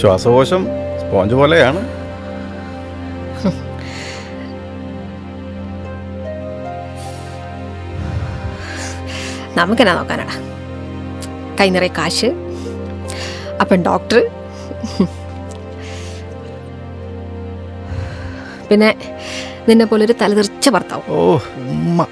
ശ്വാസകോശം സ്പോഞ്ച് പോലെയാണ്. നമുക്കെന്നാ നോക്കാനടാ, കൈ നിറയെ കാശ്, അപ്പം ഡോക്ടർ, പിന്നെ നിന്നെ പോലൊരു തലതെറിച്ച ഭർത്താവും. ഓ ഉമ്മ.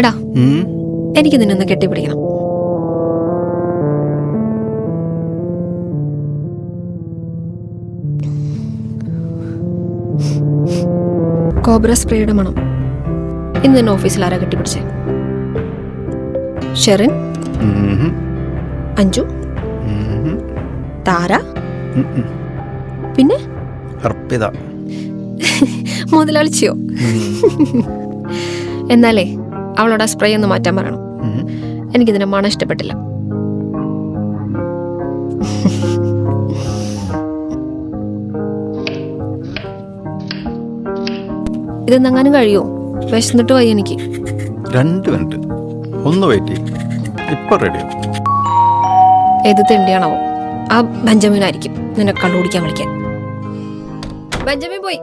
എടാ, എനിക്ക് നിന്നൊന്ന് കെട്ടിപ്പിടിക്കണം. കോബ്ര സ്പ്രേയുടെ മണം. ഇന്ന് തന്നെ ഓഫീസിൽ ആരാ കെട്ടിപ്പിടിച്ചേ? ഷെറിൻ, അഞ്ജു, താര, പിന്നെ അർപ്പിത. മുതലാളിച്ചിയോ? എന്നാലേ അവളോട് ആ സ്പ്രേ ഒന്ന് മാറ്റാൻ പറയണം. എനിക്കിതിന്റെ മണം ഇഷ്ടപ്പെട്ടില്ല. ഇതെന്നെങ്ങാനും കഴിയോ? വിശന്നിട്ട് വയ്യ എനിക്ക്. 2 മിനിറ്റ് ഒന്ന് വെയിറ്റ് ചെയ്യും, ഇപ്പൊ റെഡിയാവും. ഏത് തെണ്ടിയാണാവോ? ആ ബെഞ്ചമിനായിരിക്കും നിന്നെ കണ്ടുപിടിക്കാൻ വിളിക്കാൻ. ബെഞ്ചമിൻ പോയി,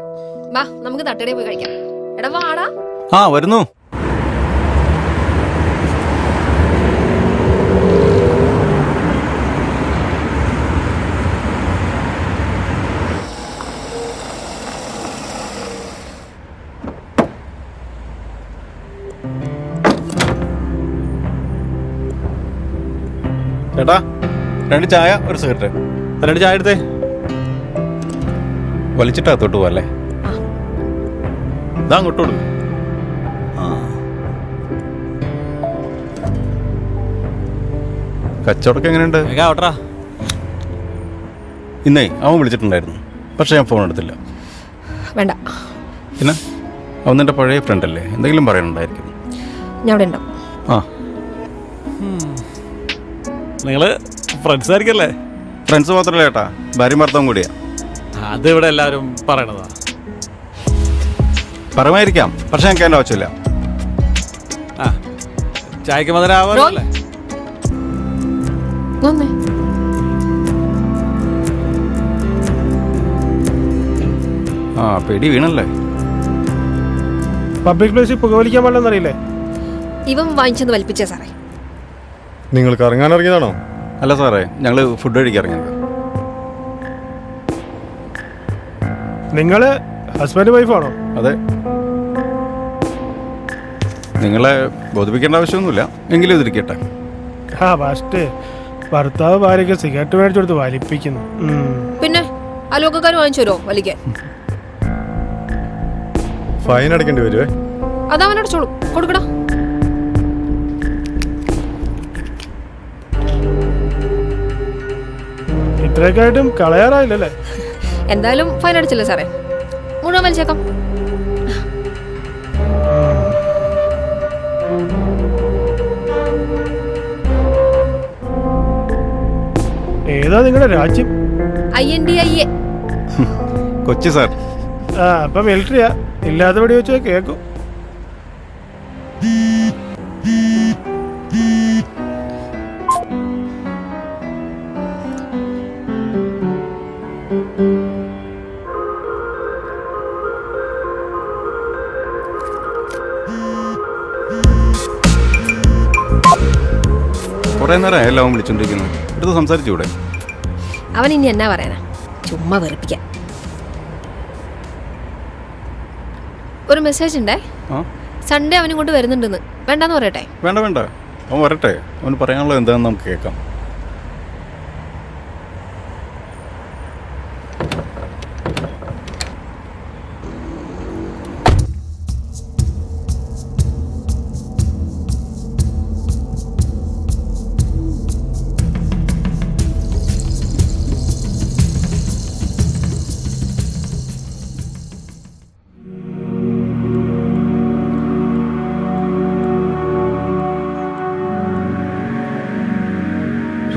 വാ നമുക്ക് തട്ടടയിൽ പോയി കഴിക്കാം. എടാ വാടാ. ആ വരുന്നു. ചേട്ടാ 2 ചായ, 1 സിഗരറ്റ്. 2 ചായ എടുത്തേ. വലിച്ചിട്ടാ തൊട്ട് പോവല്ലേ? ഇതാ അങ്ങോട്ട് കൊടുക്കും. കച്ചവടമൊക്കെ എങ്ങനെയുണ്ട്? ഇന്നേ അവൻ വിളിച്ചിട്ടുണ്ടായിരുന്നു, പക്ഷെ ഞാൻ ഫോൺ എടുത്തില്ല. വേണ്ട. പിന്നെ അവൻ നിന്റെ പഴയ ഫ്രണ്ട് അല്ലേ, എന്തെങ്കിലും പറയാനുണ്ടായിരിക്കും. ഞാൻ അവിടെ ഉണ്ടാവും. ആ, നിങ്ങള് ഫ്രണ്ട്സ് ആയിരിക്കല്ലേ? ഫ്രണ്ട്സ് മാത്രമല്ല ചേട്ടാ, ഭാര്യയും ഭർത്താവും കൂടിയാ. അതിവിടെ എല്ലാരും പറയണതാ. പറയുമായിരിക്കാം, പക്ഷെ എനിക്ക് അതിൻ്റെ ആവശ്യമില്ല. ആ, ചായക്ക് മധുരാവല്ലേ? ആ പേടി വീണല്ലേ? പബ്ലിക് പ്ലേസിൽ പുകവലിക്കാൻ പാടില്ലെന്നറിയില്ലേ? ഇവൻ വാങ്ങിച്ചെന്ന് വലിപ്പിച്ചേ സാറേ. നിങ്ങൾ കറങ്ങാൻ ഇറങ്ങിയതാണോ? അല്ല സാറേ, ഞങ്ങൾ ഫുഡ് കഴിക്കാൻ ഇറങ്ങിയത്. നിങ്ങള് ഹസ്ബൻഡ് വൈഫാണോ? അതെ. നിങ്ങളെ ബോധിപ്പിക്കേണ്ട ആവശ്യമൊന്നുമില്ല, എങ്കിലും ഇതിരിക്കട്ടെ. ആ ഫസ്റ്റ് ഭർത്താവ് ഭാര്യയ്ക്ക് സിഗരറ്റ് മേടിച്ചു കൊടുത്ത് വലിപ്പിക്കുന്നു. പിന്നെ അലോകക്കാർ വാങ്ങിച്ചു തരുമോ വലിക്കാൻ? ഫൈൻ അടയ്ക്കേണ്ടി വരുവേ. അതവനടച്ചോളൂ, കൊടുക്കടാ. ഇത്രയൊക്കെ ആയിട്ടും കളയാറായില്ലല്ലേ? എന്തായാലും ഫൈൻ അടിച്ചില്ലേ സാറേ, മുഴുവൻ വലിച്ചേക്കാം. ഏതാ നിങ്ങളുടെ രാജ്യം? INDIA. കൊച്ചി സാർ. ആ അപ്പൊ മിലിറ്ററിയാ, ഇല്ലാത്ത വെടി വെച്ചാൽ കേൾക്കും. കുറേ നേരം എല്ലാം വിളിച്ചോണ്ടിരിക്കുന്നത്, എടുത്ത് സംസാരിച്ചൂടെ? അവൻ ഇനി എന്നാ പറയാനാ, ചുമ്മാ വെറുപ്പിക്കാൻ. ഒരു മെസ്സേജ് ഉണ്ടേ, സൺഡേ അവനും കൊണ്ട് വരുന്നുണ്ടെന്ന്. വേണ്ടെന്ന് പറയട്ടെ? വേണ്ട വേണ്ട, അവൻ വരട്ടെ. അവന് പറയാനുള്ളത് എന്താണെന്ന് നമുക്ക് കേൾക്കാം.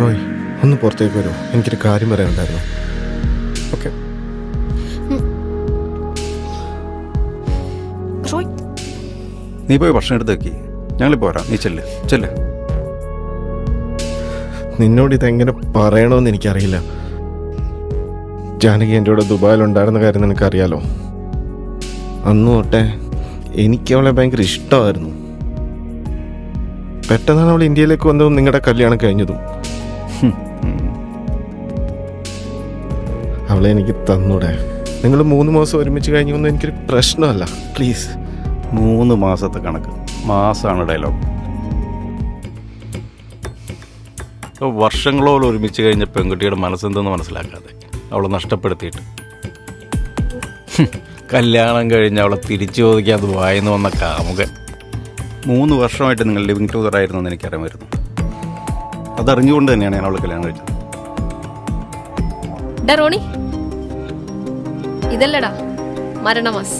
റോയ് ഒന്ന് പുറത്തേക്ക് വരൂ, എനിക്കൊരു കാര്യം പറയാനുണ്ടായിരുന്നു. ഓക്കെ. റോയ് നീ പോയി ഭക്ഷണം എടുത്ത് വെക്കി, ഞങ്ങളിപ്പോൾ വരാം. നീ ചെല്ല് ചെല്ല്. നിന്നോട് ഇതെങ്ങനെ പറയണമെന്ന് എനിക്കറിയില്ല. ജാനകി എൻ്റെ കൂടെ ദുബായിലുണ്ടായിരുന്ന കാര്യം നിനക്കറിയാലോ. അന്ന് തൊട്ടേ എനിക്ക് അവളെ ഭയങ്കര ഇഷ്ടമായിരുന്നു. പെട്ടെന്നാണ് അവൾ ഇന്ത്യയിലേക്ക് വന്നതും നിങ്ങളുടെ കല്യാണം കഴിഞ്ഞതും. അവളെ എനിക്ക് തന്നൂടെ? നിങ്ങൾ 3 മാസം ഒരുമിച്ച് കഴിഞ്ഞൊന്നും എനിക്കൊരു പ്രശ്നമല്ല. പ്ലീസ്. 3 മാസത്തെ കണക്ക്, മാസമാണ് ഡയലോഗ്. ഇപ്പോൾ വർഷങ്ങളോളം ഒരുമിച്ച് കഴിഞ്ഞ പെൺകുട്ടിയുടെ മനസ്സെന്തെന്ന് മനസ്സിലാക്കാതെ അവളെ നഷ്ടപ്പെടുത്തിയിട്ട് കല്യാണം കഴിഞ്ഞ് അവളെ തിരിച്ചു ചോദിക്കാതെ വായിന്ന് വന്ന കാമുകൻ. 3 വർഷമായിട്ട് നിങ്ങൾ ലിവിങ് ടുഗദർ ആയിരുന്നു എന്ന് എനിക്കറിയാമായിരുന്നു. അതറിഞ്ഞുകൊണ്ട് തന്നെയാണ് ഞാൻ അവളെ കല്യാണം കഴിച്ചത്. ഡാ റോണി, ഇതല്ലടാ മരണമാസ്.